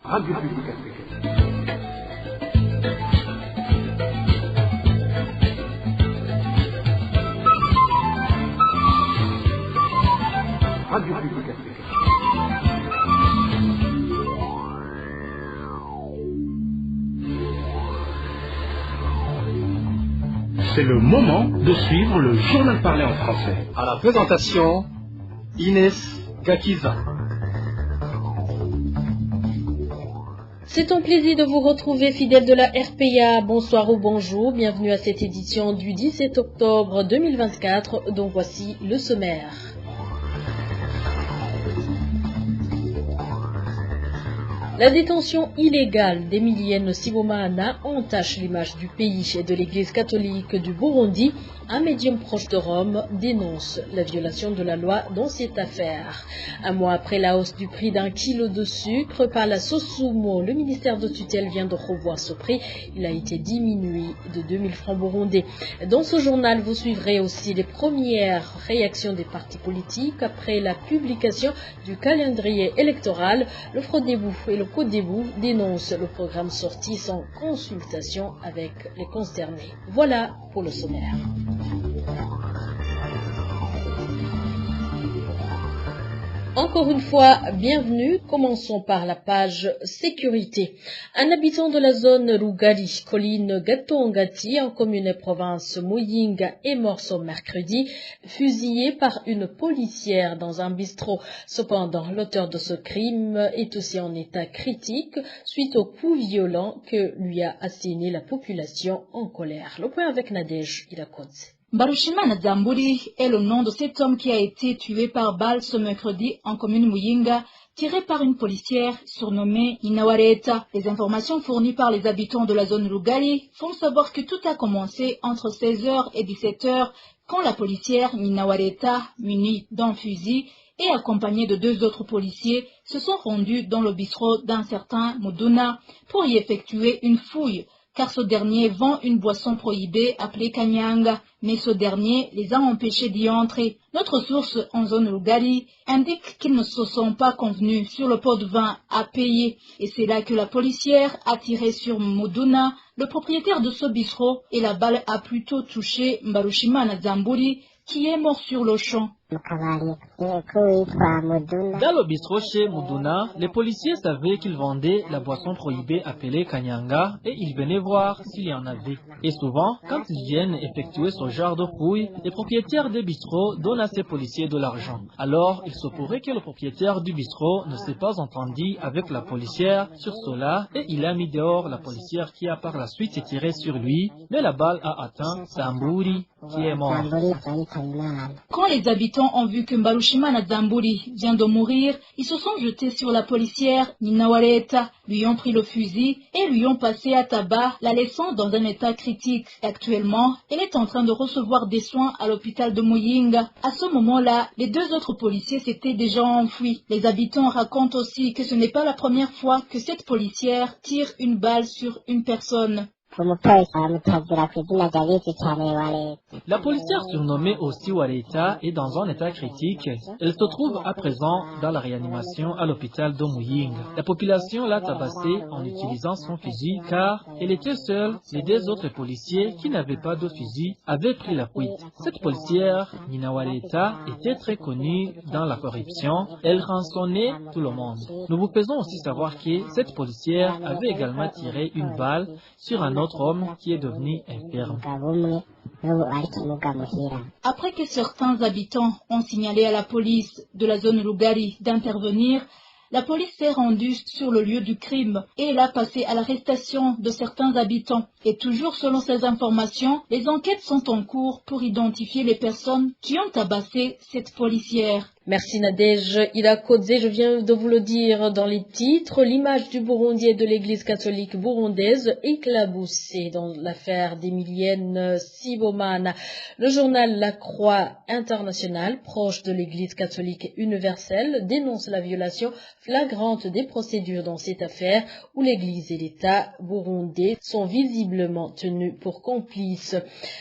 Radio Publique Africaine. Radio Publique Africaine. C'est le moment de suivre le journal parlé en français. À la présentation, Inès Gakiza. C'est un plaisir de vous retrouver, fidèles de la RPA. Bonsoir ou bonjour, bienvenue à cette édition du 17 octobre 2024, dont voici le sommaire. La détention illégale d'Emilienne Sibomana entache l'image du pays et de l'Église catholique du Burundi. Un médium proche de Rome dénonce la violation de la loi dans cette affaire. Un mois après la hausse du prix d'un kilo de sucre par la Sosumo, le ministère de tutelle vient de revoir ce prix. Il a été diminué de 2000 francs burundais. Dans ce journal, vous suivrez aussi les premières réactions des partis politiques après la publication du calendrier électoral. Le Frodebou et le Codebou dénoncent le programme sorti sans consultation avec les concernés. Voilà pour le sommaire. Encore une fois, bienvenue. Commençons par la page sécurité. Un habitant de la zone Rugari, colline Gatongati, en commune et province Muyinga, est mort ce mercredi, fusillé par une policière dans un bistrot. Cependant, l'auteur de ce crime est aussi en état critique suite au coup violent que lui a asséné la population en colère. Le point avec Nadej Ilakodze. Mbarushimana Zamburi est le nom de cet homme qui a été tué par balle ce mercredi en commune Muyinga, tiré par une policière surnommée Inawareta. Les informations fournies par les habitants de la zone Rugari font savoir que tout a commencé entre 16h et 17h quand la policière Inawareta, munie d'un fusil et accompagnée de 2 autres policiers, se sont rendus dans le bistrot d'un certain Muduna pour y effectuer une fouille, car ce dernier vend une boisson prohibée appelée Kanyanga, mais ce dernier les a empêchés d'y entrer. Notre source en zone Rugari indique qu'ils ne se sont pas convenus sur le pot de vin à payer, et c'est là que la policière a tiré sur Muduna, le propriétaire de ce bistrot, et la balle a plutôt touché Mbarushimana Zamburi, qui est mort sur le champ. Dans le bistrot chez Muduna, les policiers savaient qu'il vendait la boisson prohibée appelée Kanyanga et ils venaient voir s'il y en avait. Et souvent, quand ils viennent effectuer ce genre de fouilles, les propriétaires des bistrots donnent à ces policiers de l'argent. Alors, il se pourrait que le propriétaire du bistrot ne s'est pas entendu avec la policière sur cela et il a mis dehors la policière qui a par la suite tiré sur lui, mais la balle a atteint Zamburi qui est mort. Quand les habitants ont vu que Mbarushimana Zamburi vient de mourir, ils se sont jetés sur la policière Ninawareta, lui ont pris le fusil et lui ont passé à tabac, la laissant dans un état critique. Actuellement, elle est en train de recevoir des soins à l'hôpital de Muyinga. À ce moment-là, les 2 autres policiers s'étaient déjà enfuis. Les habitants racontent aussi que ce n'est pas la première fois que cette policière tire une balle sur une personne. La policière surnommée aussi Wareta est dans un état critique. Elle se trouve à présent dans la réanimation à l'hôpital de Muyinga. La population l'a tabassée en utilisant son fusil car elle était seule. Les 2 autres policiers qui n'avaient pas de fusil avaient pris la fuite. Cette policière, Nina Wareta, était très connue dans la corruption. Elle rançonnait tout le monde. Nous vous faisons aussi savoir que cette policière avait également tiré une balle sur un autre homme qui est devenu infirme. Après que certains habitants ont signalé à la police de la zone Rugari d'intervenir, la police s'est rendue sur le lieu du crime et elle a passé à l'arrestation de certains habitants. Et toujours selon ces informations, les enquêtes sont en cours pour identifier les personnes qui ont tabassé cette policière. Merci Nadej Ilakodze, je viens de vous le dire dans les titres, l'image du Burundi et de l'église catholique burundaise éclaboussée dans l'affaire d'Emilienne Sibomana. Le journal La Croix internationale, proche de l'église catholique universelle, dénonce la violation flagrante des procédures dans cette affaire où l'église et l'État burundais sont visiblement tenus pour complices.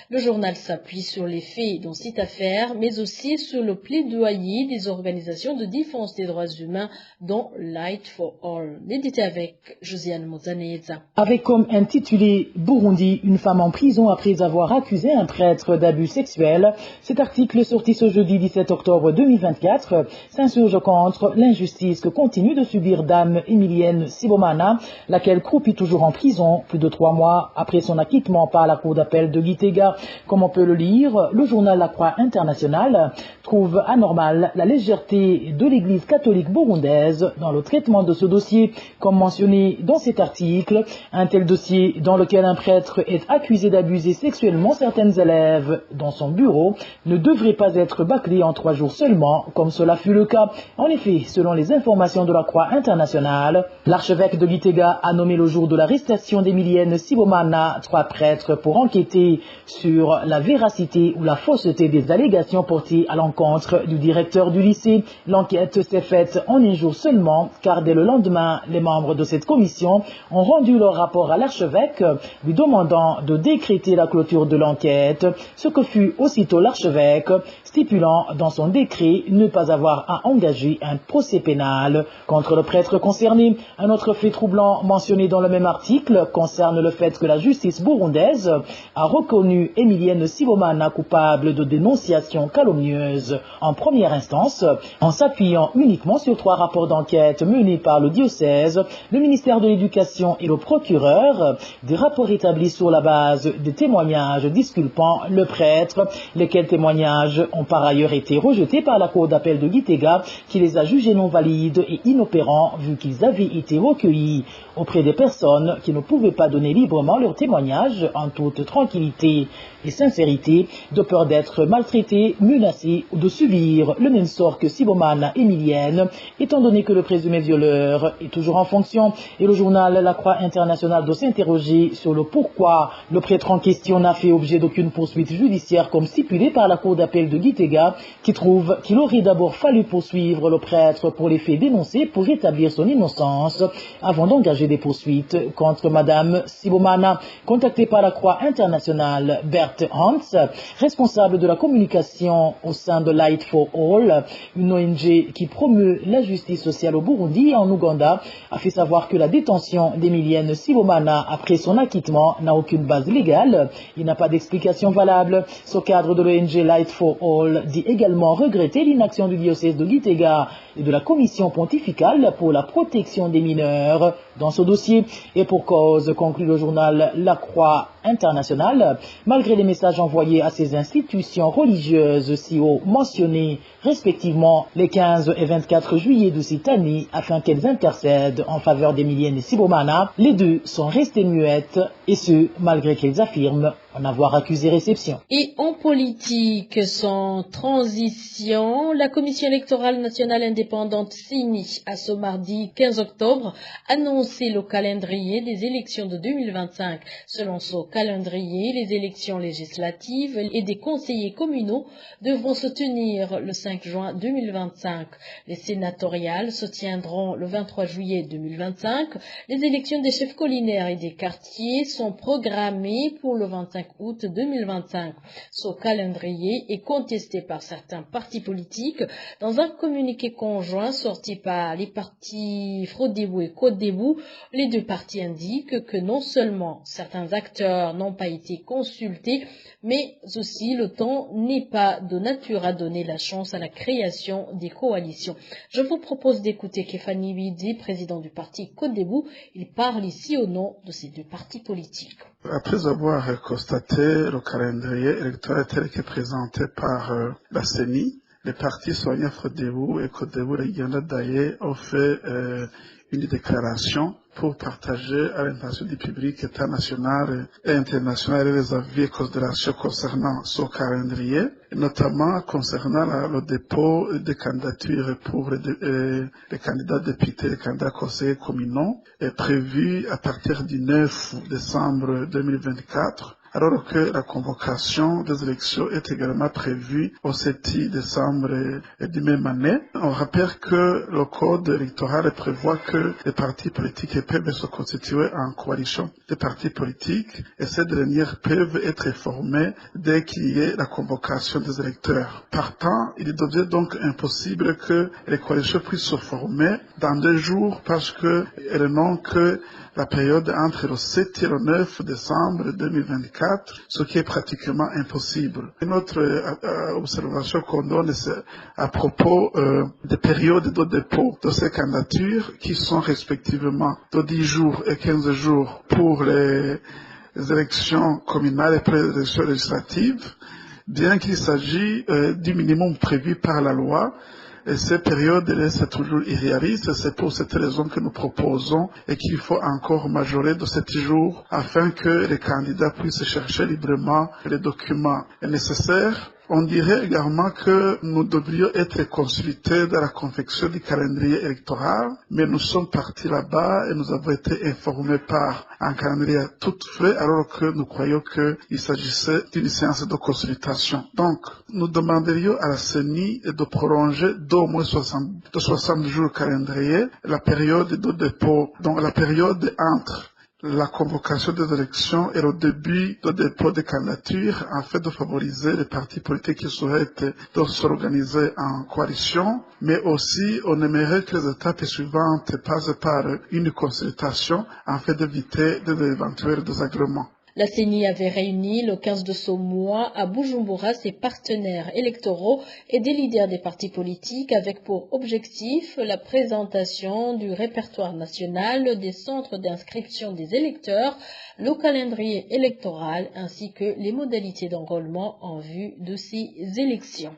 Le journal s'appuie sur les faits dans cette affaire, mais aussi sur le plaidoyer des des organisations de défense des droits humains, dont Light for All. L'édité avec Josiane Mozaneza. Avec comme intitulé Burundi, une femme en prison après avoir accusé un prêtre d'abus sexuels, cet article sorti ce jeudi 17 octobre 2024 s'insurge contre l'injustice que continue de subir Dame Emilienne Sibomana, laquelle croupit toujours en prison plus de 3 mois après son acquittement par la cour d'appel de Gitega. Comme on peut le lire, le journal La Croix Internationale trouve anormale la légèreté de l'Église catholique burundaise dans le traitement de ce dossier. Comme mentionné dans cet article, un tel dossier dans lequel un prêtre est accusé d'abuser sexuellement certaines élèves dans son bureau ne devrait pas être bâclé en 3 jours seulement, comme cela fut le cas. En effet, selon les informations de la Croix Internationale, l'archevêque de Gitega a nommé le jour de l'arrestation d'Emilienne Sibomana 3 prêtres pour enquêter sur la véracité ou la fausseté des allégations portées à l'encontre du directeur du lycée. L'enquête s'est faite en 1 jour seulement, car dès le lendemain, les membres de cette commission ont rendu leur rapport à l'archevêque, lui demandant de décréter la clôture de l'enquête, ce que fut aussitôt l'archevêque, stipulant dans son décret ne pas avoir à engager un procès pénal contre le prêtre concerné. Un autre fait troublant mentionné dans le même article concerne le fait que la justice burundaise a reconnu Emilienne Sibomana coupable de dénonciation calomnieuse en première instance, en s'appuyant uniquement sur 3 rapports d'enquête menés par le diocèse, le ministère de l'Éducation et le procureur, des rapports établis sur la base des témoignages disculpant le prêtre, lesquels témoignages ont par ailleurs été rejetés par la cour d'appel de Gitega, qui les a jugés non valides et inopérants vu qu'ils avaient été recueillis auprès des personnes qui ne pouvaient pas donner librement leur témoignage en toute tranquillité et sincérité, de peur d'être maltraités, menacés ou de subir le même sort que Sibomana Emilienne, étant donné que le présumé violeur est toujours en fonction. Et le journal La Croix Internationale doit s'interroger sur le pourquoi le prêtre en question n'a fait objet d'aucune poursuite judiciaire comme stipulé par la cour d'appel de Gitega, qui trouve qu'il aurait d'abord fallu poursuivre le prêtre pour les faits dénoncés pour rétablir son innocence avant d'engager des poursuites contre Madame Sibomana. Contacté par la Croix Internationale, Bert Hans, responsable de la communication au sein de Light for All, une ONG qui promeut la justice sociale au Burundi et en Ouganda, a fait savoir que la détention d'Emilienne Sibomana après son acquittement n'a aucune base légale. Il n'a pas d'explication valable. Ce cadre de l'ONG Light for All dit également regretter l'inaction du diocèse de Gitega et de la commission pontificale pour la protection des mineurs dans ce dossier. Et pour cause, conclut le journal La Croix Internationale, malgré les messages envoyés à ces institutions religieuses si haut mentionnées, respectivement les 15 et 24 juillet de cette année, afin qu'elles intercèdent en faveur d'Emilienne et Sibomana, les deux sont restées muettes, et ce, malgré qu'elles affirment en avoir accusé réception. Et en politique, sans transition, la Commission électorale nationale indépendante CENI a ce mardi 15 octobre annoncé le calendrier des élections de 2025. Selon ce calendrier, les élections législatives et des conseillers communaux devront se tenir le 5 juin 2025. Les sénatoriales se tiendront le 23 juillet 2025. Les élections des chefs collinaires et des quartiers sont programmées pour le 25 août 2025. Ce calendrier est contesté par certains partis politiques. Dans un communiqué conjoint sorti par les partis Frodebo et Codebu, les deux partis indiquent que non seulement certains acteurs n'ont pas été consultés, mais aussi le temps n'est pas de nature à donner la chance à la création des coalitions. Je vous propose d'écouter Kefani Bidi, président du parti Codebu. Il parle ici au nom de ces deux partis politiques. Après avoir constaté le calendrier électoral tel que présenté par la CENI, les partis Sonia Frodebo et Codebu Regenda Daye ont fait une déclaration pour partager à l'intention du public international et international les avis et considérations concernant ce calendrier, notamment concernant le dépôt des candidatures pour les candidats députés et les candidats conseillers communaux, est prévu à partir du 9 décembre 2024 alors que la convocation des élections est également prévue au 7 décembre du même année. On rappelle que le code électoral prévoit que les partis politiques peuvent se constituer en coalition des partis politiques et ces dernières peuvent être formées dès qu'il y ait la convocation des électeurs. Partant, il devient donc impossible que les coalitions puissent se former dans 2 jours parce qu'elles n'ont que la période entre le 7 et le 9 décembre 2024, ce qui est pratiquement impossible. Une autre observation qu'on donne, c'est à propos des périodes de dépôt de ces candidatures qui sont respectivement de 10 jours et 15 jours pour les élections communales et pour les élections législatives, bien qu'il s'agisse du minimum prévu par la loi. Et ces périodes restent toujours irréalistes. C'est pour cette raison que nous proposons et qu'il faut encore majorer de 7 jours afin que les candidats puissent chercher librement les documents nécessaires. On dirait également que nous devrions être consultés dans la confection du calendrier électoral, mais nous sommes partis là-bas et nous avons été informés par un calendrier tout fait, alors que nous croyons qu'il s'agissait d'une séance de consultation. Donc, nous demanderions à la CENI de prolonger d'au moins 60 jours calendrier la période de dépôt, donc la période entre la convocation des élections et le début de dépôt des candidatures afin de favoriser les partis politiques qui souhaitent s'organiser en coalition, mais aussi on aimerait que les étapes suivantes passent par une consultation afin d'éviter d'éventuels désagréments. La CENI avait réuni le 15 de ce mois à Bujumbura ses partenaires électoraux et des leaders des partis politiques avec pour objectif la présentation du répertoire national des centres d'inscription des électeurs, le calendrier électoral ainsi que les modalités d'enrôlement en vue de ces élections.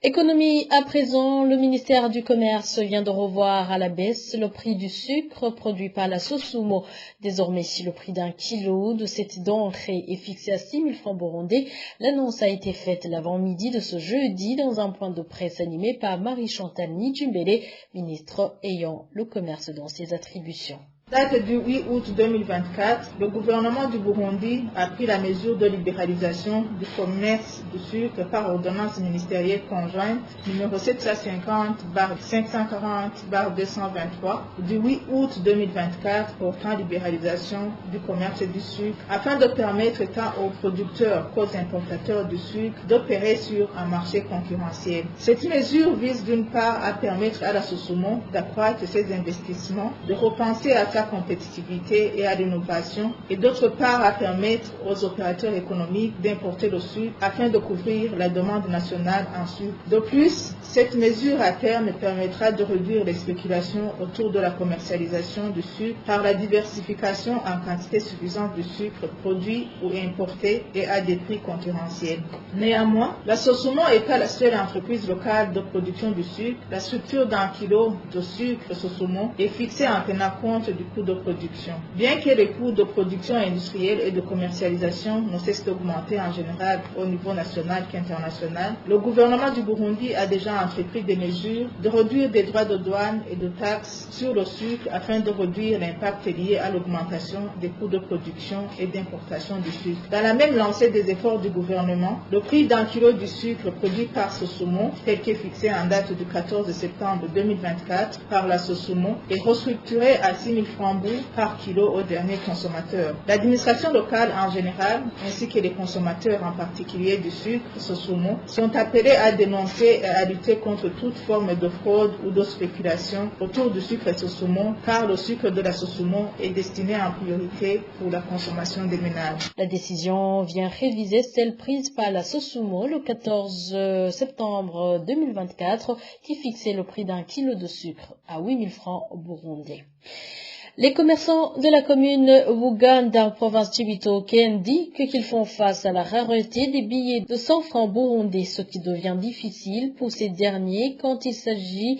Économie à présent, le ministère du Commerce vient de revoir à la baisse le prix du sucre produit par la Sosumo. Désormais, si le prix d'un kilo de cette denrée est fixé à 6 000 francs burundais, l'annonce a été faite l'avant-midi de ce jeudi dans un point de presse animé par Marie-Chantal Nidjumbele, ministre ayant le commerce dans ses attributions. Date du 8 août 2024, le gouvernement du Burundi a pris la mesure de libéralisation du commerce du sucre par ordonnance ministérielle conjointe numéro 750/540/223 du 8 août 2024 portant libéralisation du commerce du sucre afin de permettre tant aux producteurs qu'aux importateurs du sucre d'opérer sur un marché concurrentiel. Cette mesure vise d'une part à permettre à la Sosumo d'accroître ses investissements, de repenser à sa compétitivité et à l'innovation, et d'autre part à permettre aux opérateurs économiques d'importer le sucre afin de couvrir la demande nationale en sucre. De plus, cette mesure à terme permettra de réduire les spéculations autour de la commercialisation du sucre par la diversification en quantité suffisante du sucre produit ou importé et à des prix concurrentiels. Néanmoins, la Sosumo n'est pas la seule entreprise locale de production du sucre. La structure d'un kilo de sucre Sosumo est fixée en tenant compte du coût de production. Bien que les coûts de production industrielle et de commercialisation ne cessent d'augmenter en général au niveau national qu'international, le gouvernement du Burundi a déjà entrepris des mesures de réduire des droits de douane et de taxes sur le sucre afin de réduire l'impact lié à l'augmentation des coûts de production et d'importation du sucre. Dans la même lancée des efforts du gouvernement, le prix d'un kilo du sucre produit par Sosumo, tel qu'est fixé en date du 14 septembre 2024 par la Sosumo, est restructuré à 6 000 francs par kilo aux derniers consommateurs. L'administration locale en général, ainsi que les consommateurs en particulier du sucre Sosumo, sont appelés à dénoncer et à lutter contre toute forme de fraude ou de spéculation autour du sucre Sosumo, car le sucre de la Sosumo est destiné en priorité pour la consommation des ménages. La décision vient réviser celle prise par la Sosumo le 14 septembre 2024 qui fixait le prix d'un kilo de sucre à 8 000 francs burundais. Les commerçants de la commune Buganda, province Cibitoke, indiquent qu'ils font face à la rareté des billets de 100 francs burundais, ce qui devient difficile pour ces derniers quand il s'agit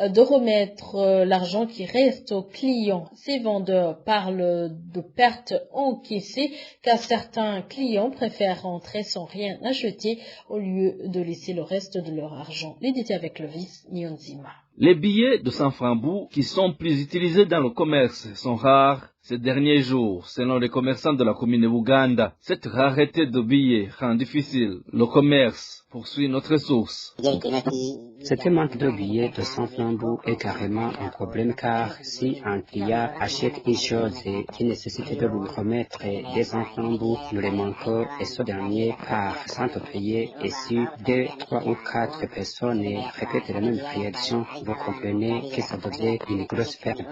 de remettre l'argent qui reste aux clients. Ces vendeurs parlent de pertes encaissées car certains clients préfèrent rentrer sans rien acheter au lieu de laisser le reste de leur argent. Les détails avec le vice Nyonzima. Les billets de 100 francs bout qui sont plus utilisés dans le commerce sont rares ces derniers jours, selon les commerçants de la commune de Buganda. Cette rareté de billets rend difficile le commerce, poursuit notre source. Ce manque de billets de 100 francs bout est carrément un problème car si un client achète une chose qui nécessite de lui remettre des 100 francs bout, nous les manquons et ce dernier part sans te payer et si 2, 3 ou 4 personnes répètent la même réaction, vous comprenez que ça devient une grosse perte.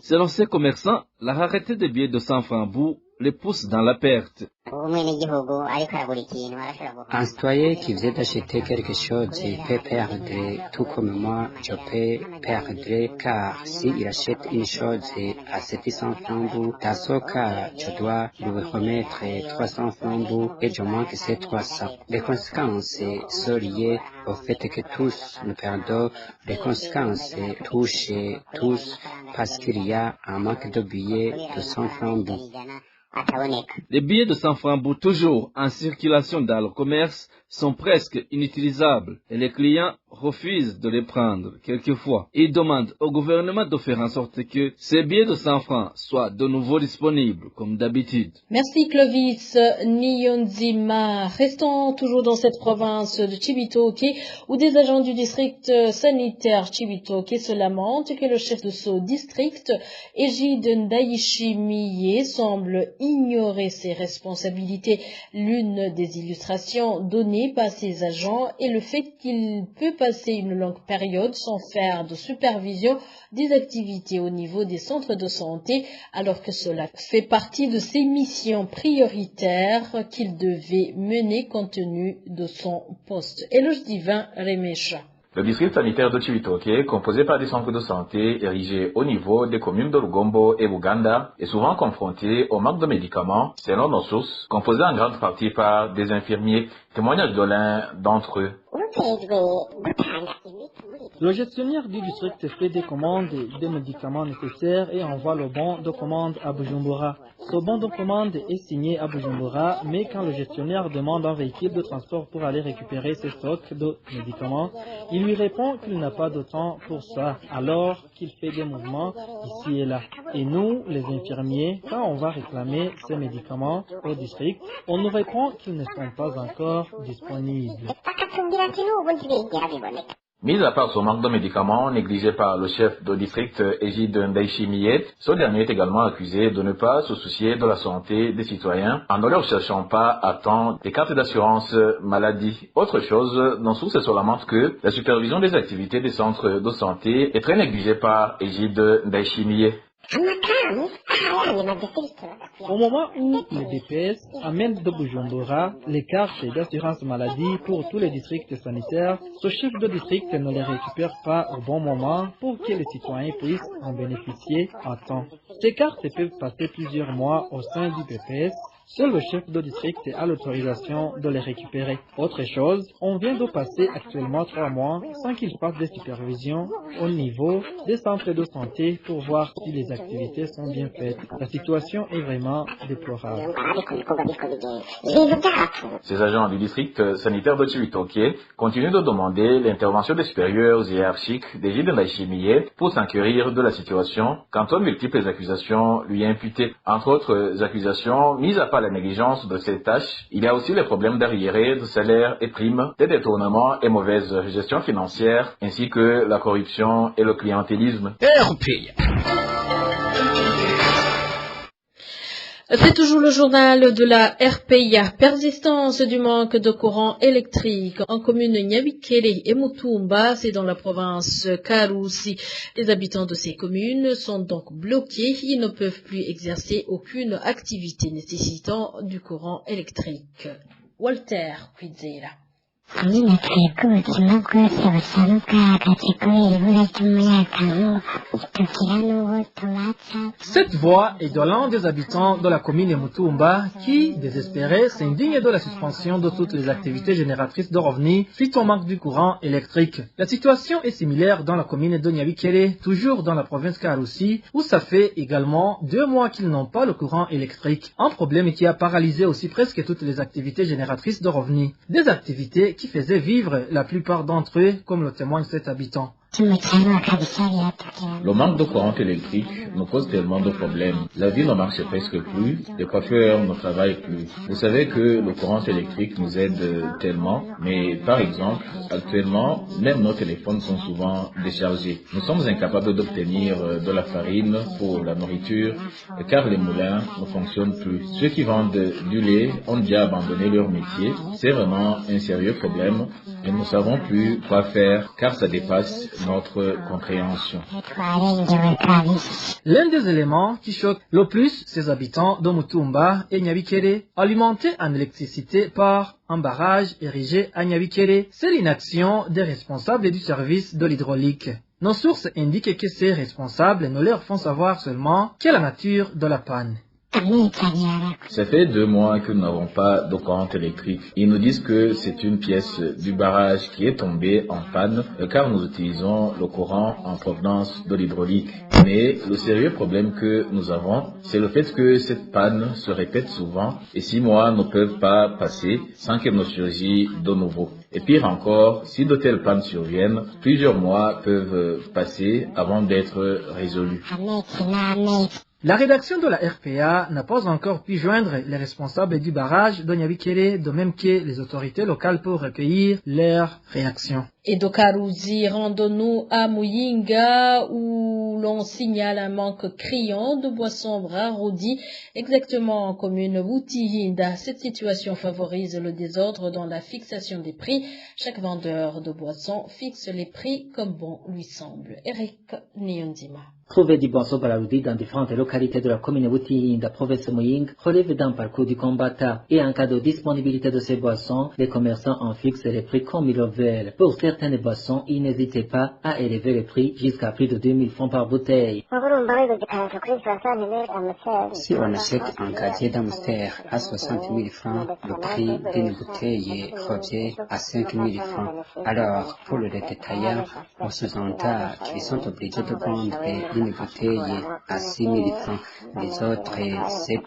Selon ces commerçants, la rareté des billets de 100 francs bout les pousse dans la perte. Un citoyen qui vient d'acheter quelque chose peut perdre, tout comme moi, je peux perdre, car s'il achète une chose à 700 francs bout, dans ce cas, je dois lui remettre 300 francs bout et je manque ces 300. Les conséquences sont liées au fait que tous nous perdons. Les conséquences touchent tous parce qu'il y a un manque de billets de 100 francs bout. Les billets de 100 francs bout toujours en circulation dans le commerce sont presque inutilisables et les clients refusent de les prendre quelquefois. Ils demandent au gouvernement de faire en sorte que ces billets de 100 francs soient de nouveau disponibles comme d'habitude. Merci Clovis Nyonzima. Restons toujours dans cette province de Cibitoke où des agents du district sanitaire Cibitoke se lamentent que le chef de ce district, Egide Ndayishimiye, semble ignorer ses responsabilités. L'une des illustrations données par ces agents est le fait qu'il peut passer une longue période sans faire de supervision des activités au niveau des centres de santé, alors que cela fait partie de ses missions prioritaires qu'il devait mener compte tenu de son poste. Éloge Divin Remesha. Le district sanitaire de Cibitoke, composé par des centres de santé érigés au niveau des communes de Lugombo et Buganda, est souvent confronté au manque de médicaments, selon nos sources, composé en grande partie par des infirmiers. Témoignage de l'un d'entre eux. Le gestionnaire du district fait des commandes des médicaments nécessaires et envoie le bon de commande à Bujumbura. Ce bon de commande est signé à Bujumbura, mais quand le gestionnaire demande un véhicule de transport pour aller récupérer ses stocks de médicaments, il lui répond qu'il n'a pas de temps pour ça, alors qu'il fait des mouvements ici et là. Et nous, les infirmiers, quand on va réclamer ces médicaments au district, on nous répond qu'ils ne sont pas encore disponibles. Mis à part ce manque de médicaments négligé par le chef de district Egide Ndayishimiye, ce dernier est également accusé de ne pas se soucier de la santé des citoyens en ne leur cherchant pas à temps des cartes d'assurance maladie. Autre chose, nos sources se lamentent que la supervision des activités des centres de santé est très négligée par Egide Ndayishimiye. Au moment où les DPS amènent de Bujumbura les cartes d'assurance maladie pour tous les districts sanitaires, ce chef de district ne les récupère pas au bon moment pour que les citoyens puissent en bénéficier à temps. Ces cartes peuvent passer plusieurs mois au sein du DPS. Seul le chef de district a l'autorisation de les récupérer. Autre chose, on vient de passer actuellement 3 mois sans qu'il fasse des supervisions au niveau des centres de santé pour voir si les activités sont bien faites. La situation est vraiment déplorable. Ces agents du district sanitaire de Cibitoke continuent de demander l'intervention des supérieurs hiérarchiques d'Egide Ndayishimiye pour s'enquérir de la situation quant aux multiples accusations lui imputées. Entre autres accusations, mises à part la négligence de ces tâches, il y a aussi les problèmes d'arriérés, de salaires et primes, des détournements et mauvaise gestion financière, ainsi que la corruption et le clientélisme. C'est toujours le journal de la RPIA. Persistance du manque de courant électrique en commune Nyabikere et Mutumba, c'est dans la province Karusi. Les habitants de ces communes sont donc bloqués. Ils ne peuvent plus exercer aucune activité nécessitant du courant électrique. Walter Quizera. Cette voix est de l'un des habitants de la commune de Mutumba qui, désespéré, s'indigne de la suspension de toutes les activités génératrices de revenus suite au manque du courant électrique. La situation est similaire dans la commune de Nyabikere, toujours dans la province Karusi, où ça fait également 2 mois qu'ils n'ont pas le courant électrique. Un problème qui a paralysé aussi presque toutes les activités génératrices de revenus. Des activités qui faisaient vivre la plupart d'entre eux, comme le témoigne cet habitant. Le manque de courant électrique nous cause tellement de problèmes. La vie ne marche presque plus, les coiffeurs ne travaillent plus. Vous savez que le courant électrique nous aide tellement, mais par exemple, actuellement, même nos téléphones sont souvent déchargés. Nous sommes incapables d'obtenir de la farine pour la nourriture, car les moulins ne fonctionnent plus. Ceux qui vendent du lait ont déjà abandonné leur métier. C'est vraiment un sérieux problème et nous ne savons plus quoi faire, car ça dépasse notre compréhension. L'un des éléments qui choque le plus ces habitants de Mutumba et Nyabikere, alimentés en électricité par un barrage érigé à Nyabikere, c'est l'inaction des responsables du service de l'hydraulique. Nos sources indiquent que ces responsables ne leur font savoir seulement quelle est la nature de la panne. Ça fait 2 mois que nous n'avons pas de courant électrique. Ils nous disent que c'est une pièce du barrage qui est tombée en panne car nous utilisons le courant en provenance de l'hydraulique. Mais le sérieux problème que nous avons, c'est le fait que cette panne se répète souvent et 6 mois ne peuvent pas passer sans qu'elle ne surgisse de nouveau. Et pire encore, si de telles pannes surviennent, plusieurs mois peuvent passer avant d'être résolus. La rédaction de la RPA n'a pas encore pu joindre les responsables du barrage de Nyabikere, de même que les autorités locales pour recueillir leurs réactions. Et de Karuzi, rendons-nous à Muyinga où l'on signale un manque criant de boissons Brarodi, exactement en commune Butihinda. Cette situation favorise le désordre dans la fixation des prix. Chaque vendeur de boissons fixe les prix comme bon lui semble. Eric Nyondima. Trouver du boisson Brarodi dans différentes localités de la commune Butihinda, province Muyinga, relève d'un parcours du combattant. Et en cas de disponibilité de ces boissons, les commerçants en fixent les prix comme ils le veulent. Pour certaines boissons, ils n'hésitaient pas à élever les prix jusqu'à plus de 2000 francs par bouteille. Si on achète un casier d'Amster à 60 000 francs, le prix d'une bouteille revient à 5 000 francs. Alors, pour le détaillant, on sous-entend qu'ils sont obligés de vendre une bouteille à 6 000 francs, les autres 7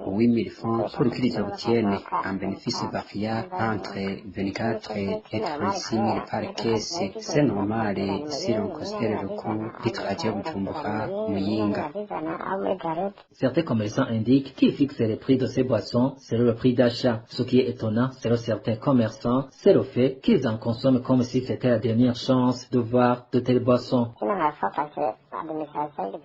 ou 8 000 francs pour qu'ils obtiennent un bénéfice variable entre 24 et 36 000 par caisse. C'est normal si l'on considère le coût du trajet Bujumbura Muyinga. Certains commerçants indiquent qu'ils fixent les prix de ces boissons selon le prix d'achat. Ce qui est étonnant, selon certains commerçants, c'est le fait qu'ils en consomment comme si c'était la dernière chance de voir de telles boissons.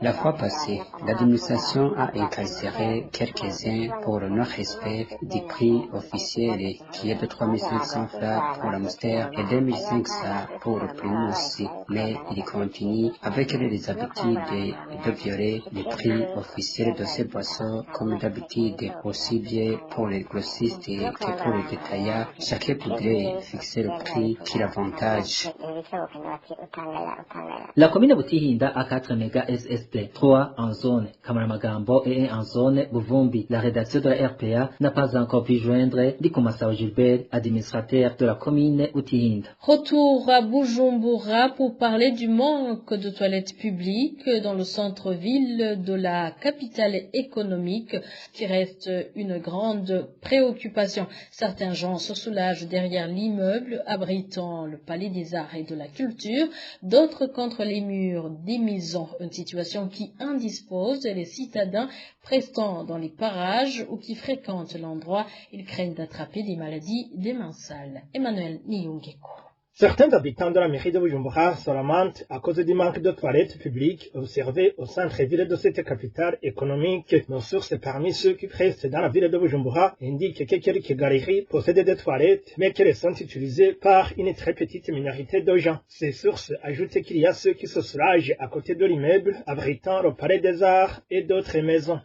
La fois passée, l'administration a incarcéré quelques-uns pour le non-respect du prix officiel qui est de 3 500 francs pour l'Amster et 2 500 pour le Primus. Mais il continue avec les habitudes de violer les prix officiels de ces boissons comme d'habitude, aussi bien pour les grossistes que pour les détaillants. Chacun voudrait fixer le prix qui l'avantage. La commune de Butihinda a 4 méga SST, 3 en zone Kamaramagambo et 1 en zone Buvumbi. La rédaction de la RPA n'a pas encore pu joindre Dikomasao Gilbert, administrateur de la commune Butihinda. Retour à Bujumbura pour parler du manque de toilettes publiques dans le centre-ville de la capitale économique qui reste une grande préoccupation. Certains gens se soulagent derrière l'immeuble abritant le palais des arts et de la culture, d'autres contre les murs des maisons, une situation qui indispose les citadins prestant dans les parages ou qui fréquentent l'endroit. Ils craignent d'attraper des maladies des mains sales. Emmanuel Niyongeko. Certains habitants de la mairie de Bujumbura se lamentent à cause du manque de toilettes publiques observé au centre-ville de cette capitale économique. Nos sources parmi ceux qui restent dans la ville de Bujumbura indiquent que quelques galeries possèdent des toilettes, mais qu'elles sont utilisées par une très petite minorité de gens. Ces sources ajoutent qu'il y a ceux qui se soulagent à côté de l'immeuble abritant le palais des arts et d'autres maisons.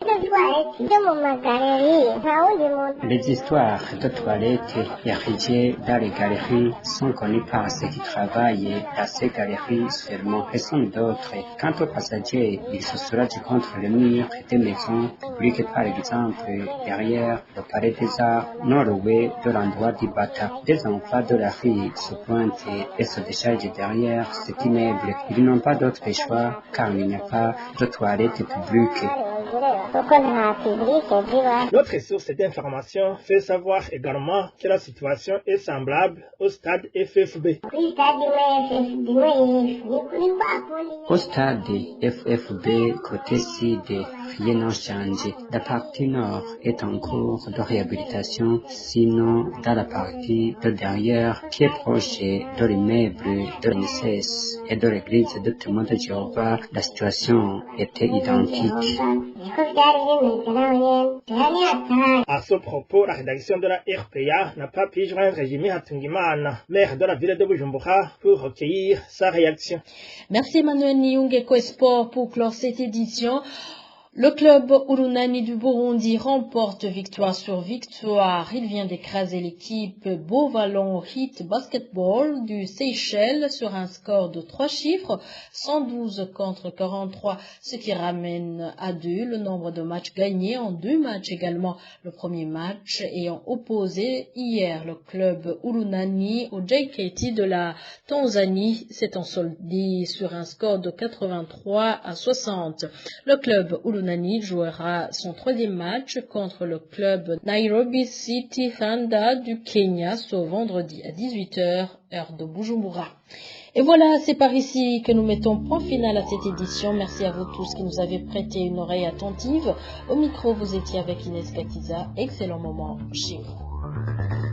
Les histoires de toilettes érigées dans les galeries sont connues par ceux qui travaillent dans ces galeries seulement. Et sont d'autres. Quant aux passagers, ils se soulagent contre le mur des maisons publiques, par exemple, derrière le palais des arts, non-loué de l'endroit du Bata. Des enfants de la rue se pointent et se déchargent derrière cet immeuble. Ils n'ont pas d'autre choix car il n'y a pas de toilettes publiques. Notre source d'information fait savoir également que la situation est semblable au stade FFB. Au stade FFB, côté sud, rien n'a changé. La partie nord est en cours de réhabilitation, sinon dans la partie de derrière, qui est proche de l'immeuble de l'INSS et de l'église de Témoins de Jéhovah, la situation était identique. À ce propos, la rédaction de la RPA n'a pas pu joindre Jimmy Hatungimana, maire de la ville de Bujumbura, pour recueillir sa réaction. Merci Emmanuel Niungeko Sport pour clore cette édition. Le club Urunani du Burundi remporte victoire sur victoire. Il vient d'écraser l'équipe Beauvallon Heat Basketball du Seychelles sur un score de 3 chiffres, 112 contre 43, ce qui ramène à 2 le nombre de matchs gagnés en 2 matchs également. Le premier match ayant opposé hier le club Urunani au JKT de la Tanzanie, s'étant soldé sur un score de 83 à 60. Le club Urunani jouera son 3e match contre le club Nairobi City Thunder du Kenya ce vendredi à 18h, heure de Bujumbura. Et voilà, c'est par ici que nous mettons point final à cette édition. Merci à vous tous qui nous avez prêté une oreille attentive. Au micro, vous étiez avec Inès Gakiza. Excellent moment chez vous.